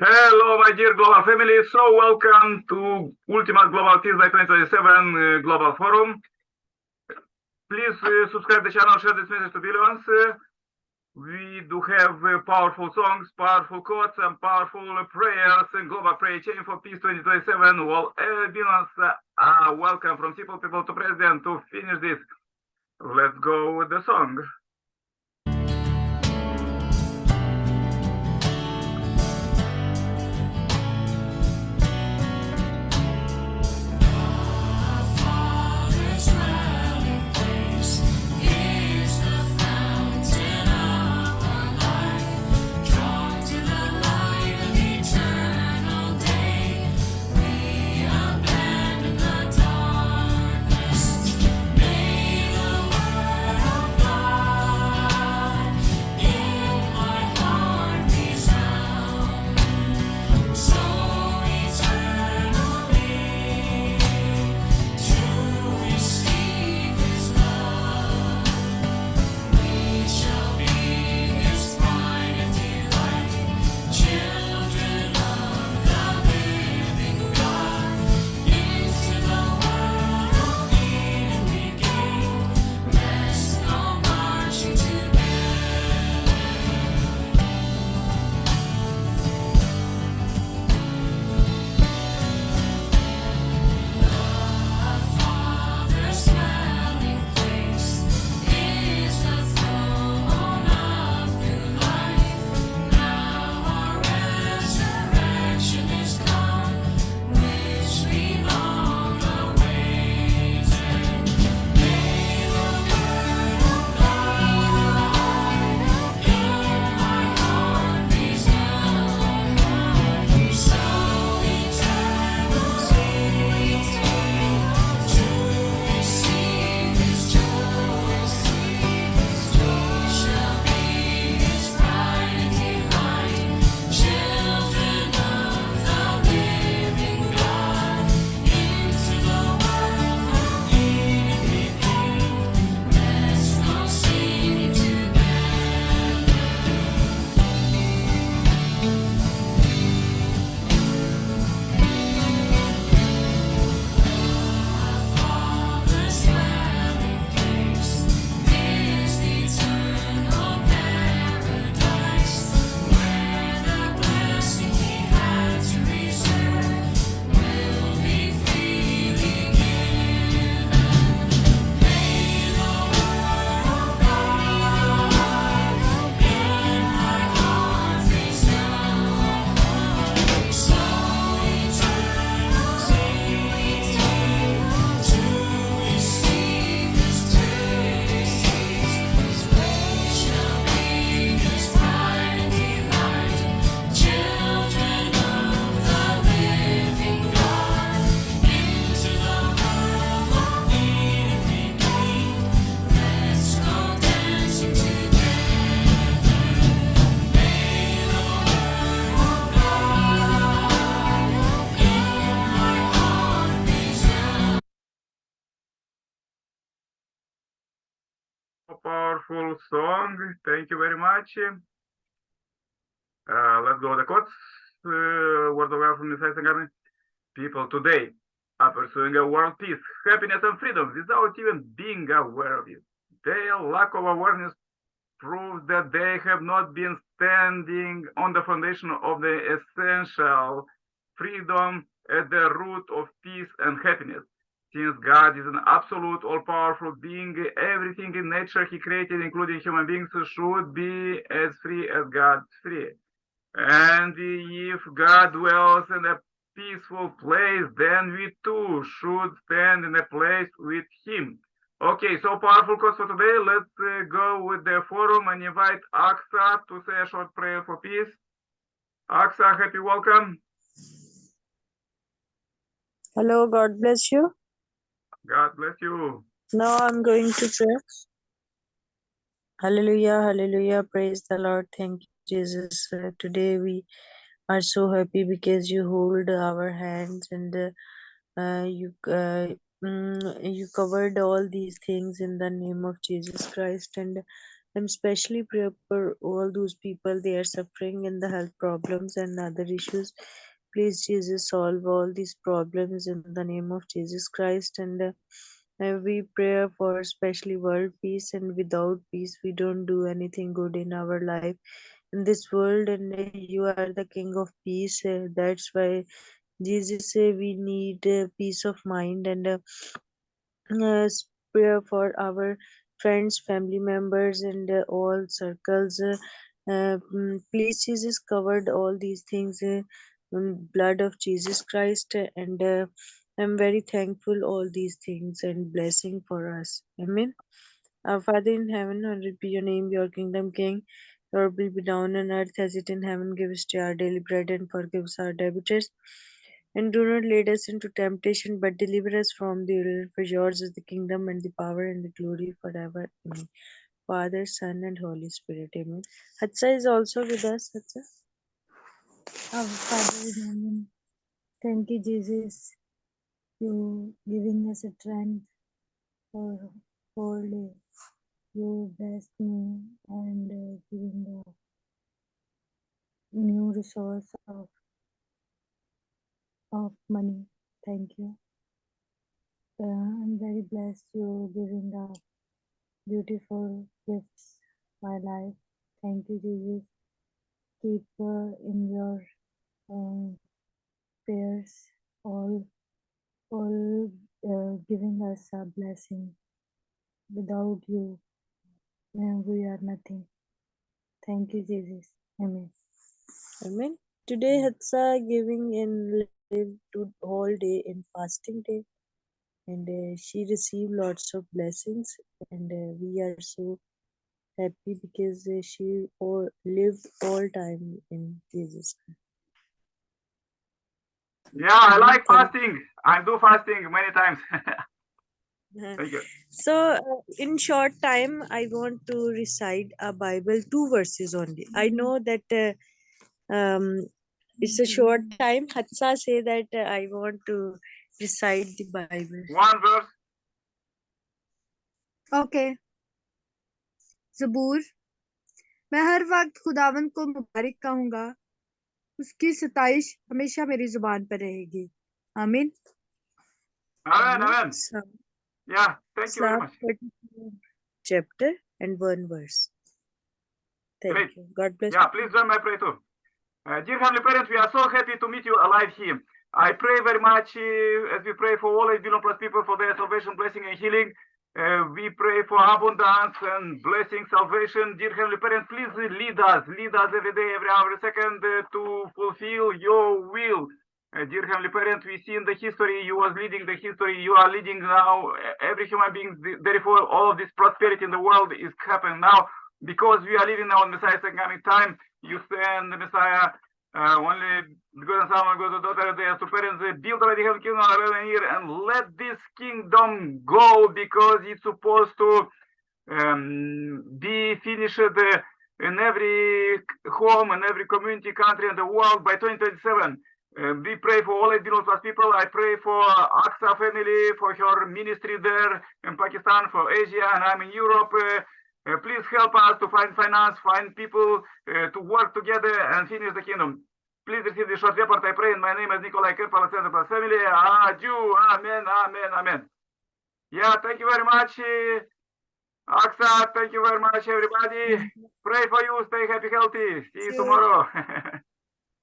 Hello, my dear global family. So welcome to Ultimate Global Peace by 2027 Global Forum. Please subscribe the channel, share this message to billions. We do have powerful songs, powerful quotes, and powerful prayers and global prayer chain for peace 2027. Well, billions are welcome from simple people to president to finish this. Let's go with the song. Powerful song. Thank you very much. Let's go with the quotes. Word of God from the Science Garden. People today are pursuing a world peace, happiness, and freedom without even being aware of it. Their lack of awareness proves that they have not been standing on the foundation of the essential freedom at the root of peace and happiness. Since God is an absolute, all-powerful being, everything in nature he created, including human beings, should be as free as God is free. And if God dwells in a peaceful place, then we too should stand in a place with him. Okay, so powerful quotes for today. Let's go with the forum and invite Aksa to say a short prayer for peace. Aksa, happy welcome. Hello, God bless you. God bless you. Now I'm going to pray. Hallelujah, hallelujah, praise the Lord. Thank you, Jesus. Today we are so happy because you hold our hands and you you covered all these things in the name of Jesus Christ, and I'm especially pray for all those people they are suffering in the health problems and other issues. Please, Jesus, solve all these problems in the name of Jesus Christ. And we pray for especially world peace. And without peace, we don't do anything good in our life in this world. And you are the King of peace. That's why Jesus say we need peace of mind and prayer for our friends, family members, and all circles. Please, Jesus covered all these things blood of Jesus Christ, and I'm very thankful all these things and blessing for us. Amen. Our Father in heaven, hallowed be your name, your kingdom king. Your will be done on earth as it in heaven. Give us our daily bread and forgive us our debtors. And do not lead us into temptation, but deliver us from the evil. For yours is the kingdom and the power and the glory forever. Amen. Father, Son, and Holy Spirit. Amen. Hatsa is also with us. Hatsa. Our Father in heaven, thank you, Jesus, you giving us a strength for whole day. You blessed me and giving the new resource of money. Thank you. I'm very blessed you giving the beautiful gifts my life. Thank you, Jesus. Keep in your prayers all giving us a blessing. Without you, we are nothing. Thank you, Jesus. Amen. Amen. Today, Hatsa giving in live to whole day in fasting day, and she received lots of blessings, and we are so happy because she all lived all time in Jesus. Yeah, I Amen. like Thank fasting. I do fasting many times. Thank you. So, in short time, I want to recite a Bible, 2 verses only. I know that it's a short time. Hatsa say that I want to recite the Bible. One verse. Okay ज़बूर मैं हर वक्त खुदावंद को मुबारक कहूँगा उसकी सताइश हमेशा मेरी जुबान पर रहेगी आमीन Amen, Amen. amen. Psalm, Yeah, thank you very Psalm much. 34 chapter and 1 verse. Thank Great. you. God bless Yeah, you. please join my prayer too. Dear Heavenly Parents, we are so happy to meet you alive here. I pray very much as we pray for all 8 billion plus people for their salvation, blessing, and healing. We pray for abundance and blessing, salvation. Dear Heavenly Parents, please lead us every day, every hour, every second to fulfill your will. Dear Heavenly Parents, we see in the history you was leading the history, you are leading now every human being. Therefore, all of this prosperity in the world is happening now because we are living now in Messiah's coming time. You send the Messiah only because someone goes to daughter, they are to parents, they build already have kingdom here, and let this kingdom go because it's supposed to be finished in every home, in every community, country, in the world by 2027. We pray for all 8 billion plus people. I pray for Aksa family, for her ministry there in Pakistan, for Asia, and I'm in Europe. Please help us to find finance, find people to work together and finish the kingdom. Please receive the short report. I pray in my name as Nikolai Kerpal, Center for Family. Adieu. Amen, amen, amen. Yeah, thank you very much, Aksa. Thank you very much, everybody. Pray for you. Stay happy, healthy. See you tomorrow.